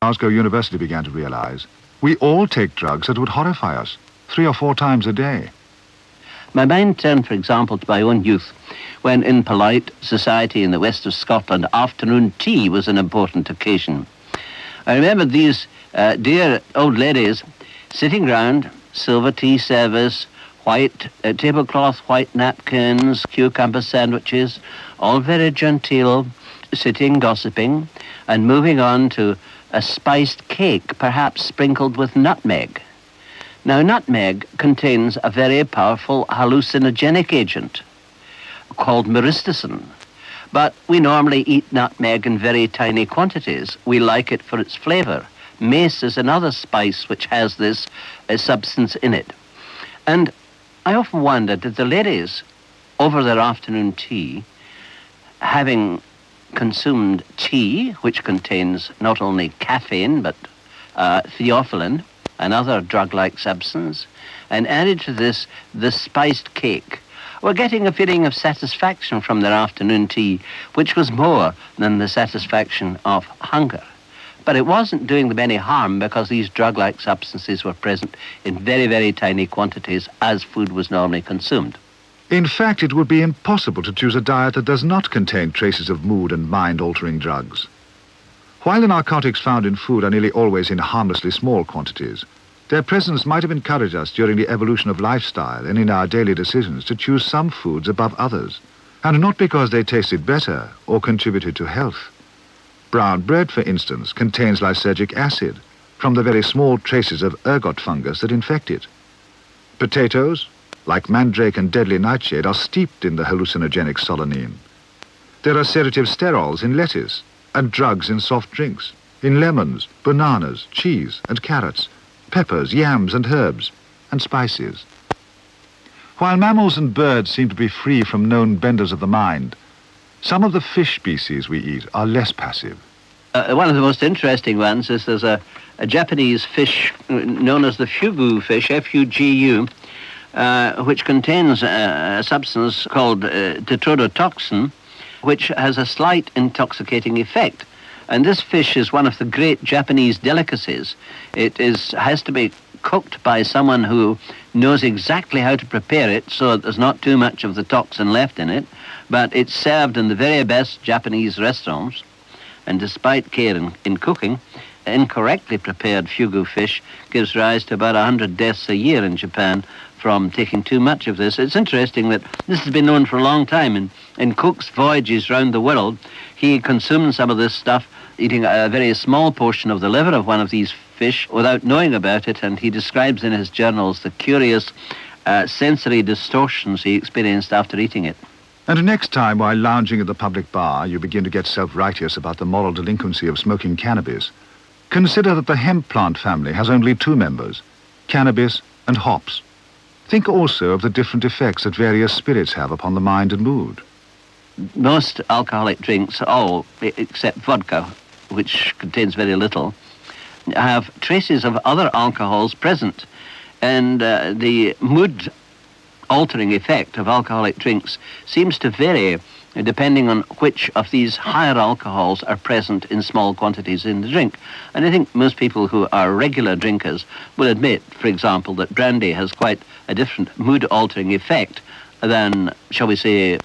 Glasgow University began to realize we all take drugs that would horrify us 3 or 4 times a day. My mind turned, for example, to my own youth, when in polite society in the west of Scotland, afternoon tea was an important occasion. I remember these dear old ladies sitting round, silver tea service, white tablecloth, white napkins, cucumber sandwiches, all very genteel, sitting, gossiping, and moving on to a spiced cake, perhaps sprinkled with nutmeg. Now, nutmeg contains a very powerful hallucinogenic agent called myristicin, but we normally eat nutmeg in very tiny quantities. We like it for its flavor. Mace is another spice which has this substance in it. And I often wondered, did the ladies, over their afternoon tea, having consumed tea, which contains not only caffeine, but theophylline, another drug-like substance, and added to this the spiced cake, were getting a feeling of satisfaction from their afternoon tea, which was more than the satisfaction of hunger. But it wasn't doing them any harm because these drug-like substances were present in very, very tiny quantities as food was normally consumed. In fact, it would be impossible to choose a diet that does not contain traces of mood and mind-altering drugs. While the narcotics found in food are nearly always in harmlessly small quantities, their presence might have encouraged us during the evolution of lifestyle and in our daily decisions to choose some foods above others, and not because they tasted better or contributed to health. Brown bread, for instance, contains lysergic acid from the very small traces of ergot fungus that infect it. Potatoes, like mandrake and deadly nightshade, are steeped in the hallucinogenic solanine. There are sedative sterols in lettuce and drugs in soft drinks, in lemons, bananas, cheese and carrots, peppers, yams and herbs, and spices. While mammals and birds seem to be free from known benders of the mind, some of the fish species we eat are less passive. One of the most interesting ones is there's a Japanese fish known as the fugu fish, F-U-G-U, which contains a substance called tetrodotoxin, which has a slight intoxicating effect. And this fish is one of the great Japanese delicacies. It has to be cooked by someone who knows exactly how to prepare it so that there's not too much of the toxin left in it, but it's served in the very best Japanese restaurants. And despite care in cooking, incorrectly prepared fugu fish gives rise to about 100 deaths a year in Japan from taking too much of this. It's interesting that this has been known for a long time. In Cook's voyages round the world, he consumed some of this stuff, eating a very small portion of the liver of one of these fish without knowing about it, and he describes in his journals the curious sensory distortions he experienced after eating it. And next time, while lounging at the public bar, you begin to get self-righteous about the moral delinquency of smoking cannabis, consider that the hemp plant family has only 2 members, cannabis and hops. Think also of the different effects that various spirits have upon the mind and mood. Most alcoholic drinks, all except vodka, which contains very little, have traces of other alcohols present. And the mood-altering effect of alcoholic drinks seems to vary depending on which of these higher alcohols are present in small quantities in the drink. And I think most people who are regular drinkers will admit, for example, that brandy has quite a different mood-altering effect than, shall we say,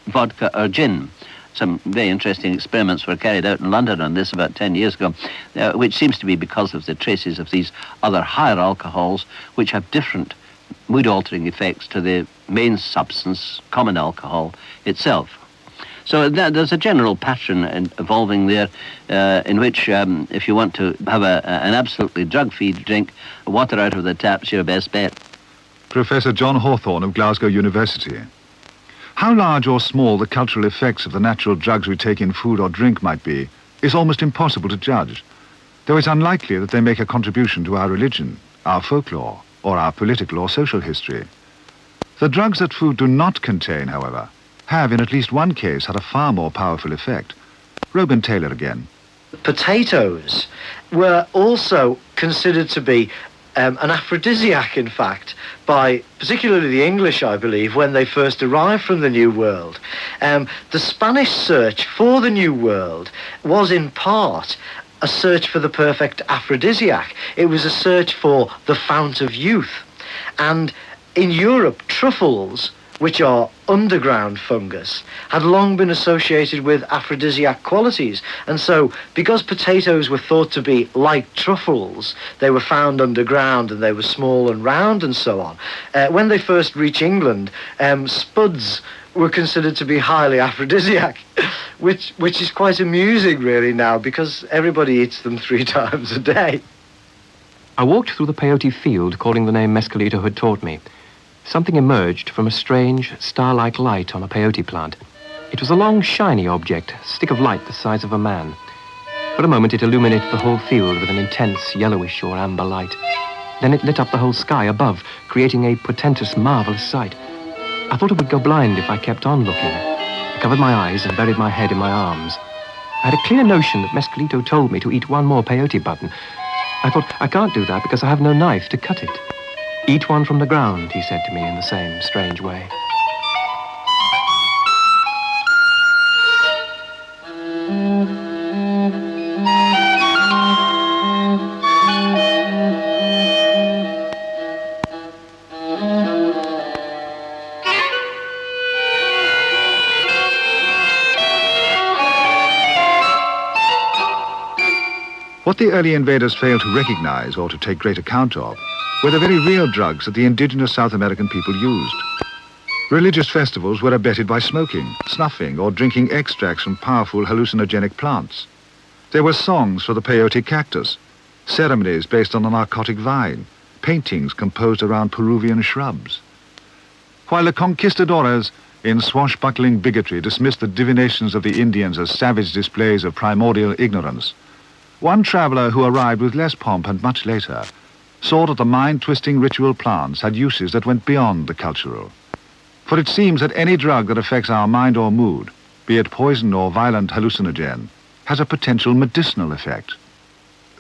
vodka or gin. Some very interesting experiments were carried out in London on this about 10 years ago, which seems to be because of the traces of these other higher alcohols, which have different mood-altering effects to the main substance, common alcohol, itself. So there's a general pattern evolving there in which if you want to have an absolutely drug-free drink, water out of the tap's your best bet. Professor John Hawthorne of Glasgow University. How large or small the cultural effects of the natural drugs we take in food or drink might be is almost impossible to judge, though it's unlikely that they make a contribution to our religion, our folklore, or our political or social history. The drugs that food do not contain, however, have in at least one case had a far more powerful effect. Robin Taylor again. Potatoes were also considered to be an aphrodisiac, in fact, by particularly the English, I believe, when they first arrived from the New World. The Spanish search for the New World was in part a search for the perfect aphrodisiac. It was a search for the fount of youth. And in Europe, truffles, which are underground fungus, had long been associated with aphrodisiac qualities. And so, because potatoes were thought to be like truffles, they were found underground and they were small and round and so on. When they first reached England, spuds were considered to be highly aphrodisiac, which is quite amusing really now, because everybody eats them 3 times a day. I walked through the peyote field, calling the name Mescalito had taught me. Something emerged from a strange, star-like light on a peyote plant. It was a long, shiny object, a stick of light the size of a man. For a moment it illuminated the whole field with an intense yellowish or amber light. Then it lit up the whole sky above, creating a portentous, marvelous sight. I thought I would go blind if I kept on looking. I covered my eyes and buried my head in my arms. I had a clear notion that Mescalito told me to eat 1 more peyote button. I thought, I can't do that because I have no knife to cut it. Eat one from the ground, he said to me in the same strange way. What the early invaders failed to recognize or to take great account of were the very real drugs that the indigenous South American people used. Religious festivals were abetted by smoking, snuffing, or drinking extracts from powerful hallucinogenic plants. There were songs for the peyote cactus, ceremonies based on the narcotic vine, paintings composed around Peruvian shrubs. While the conquistadores, in swashbuckling bigotry, dismissed the divinations of the Indians as savage displays of primordial ignorance, one traveler who arrived with less pomp and much later saw that the mind-twisting ritual plants had uses that went beyond the cultural. For it seems that any drug that affects our mind or mood, be it poison or violent hallucinogen, has a potential medicinal effect.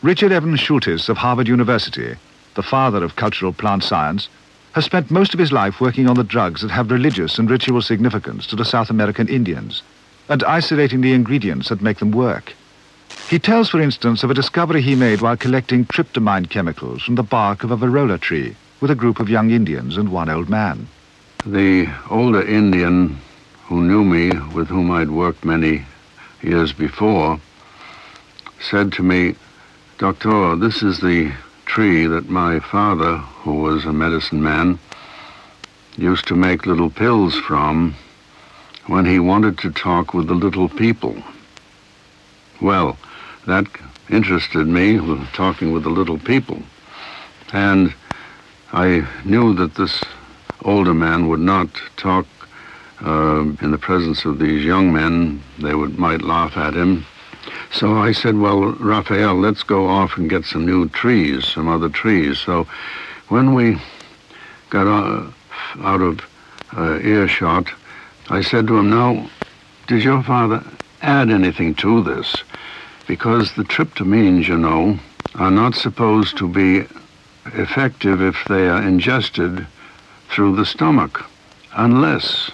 Richard Evans Schultes of Harvard University, the father of cultural plant science, has spent most of his life working on the drugs that have religious and ritual significance to the South American Indians, and isolating the ingredients that make them work. He tells, for instance, of a discovery he made while collecting tryptamine chemicals from the bark of a varola tree with a group of young Indians and one old man. The older Indian who knew me, with whom I'd worked many years before, said to me, "Doctor, this is the tree that my father, who was a medicine man, used to make little pills from when he wanted to talk with the little people." Well, that interested me, talking with the little people. And I knew that this older man would not talk in the presence of these young men. They might laugh at him. So I said, well, Raphael, let's go off and get some new trees, some other trees. So when we got out of earshot, I said to him, now, does your father add anything to this? Because the tryptamines, you know, are not supposed to be effective if they are ingested through the stomach, unless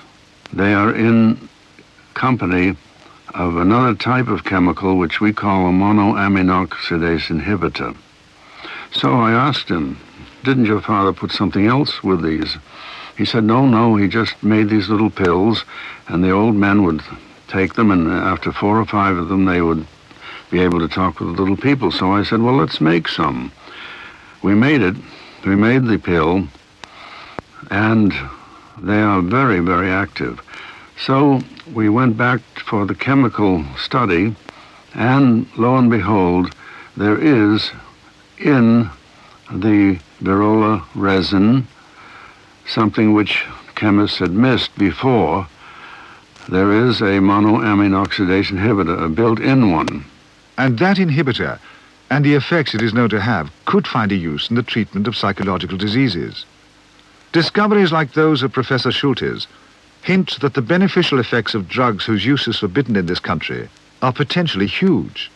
they are in company of another type of chemical which we call a monoaminoxidase inhibitor. So I asked him, didn't your father put something else with these? He said, no, he just made these little pills, and the old men would take them, and after 4 or 5 of them, they would be able to talk with the little people. So I said, well, let's make some. We made it. We made the pill, and they are very, very active. So we went back for the chemical study, and lo and behold, there is in the Varola resin something which chemists had missed before. There is a monoaminoxidase inhibitor, a built-in one. And that inhibitor, and the effects it is known to have, could find a use in the treatment of psychological diseases. Discoveries like those of Professor Schultes hint that the beneficial effects of drugs whose use is forbidden in this country are potentially huge.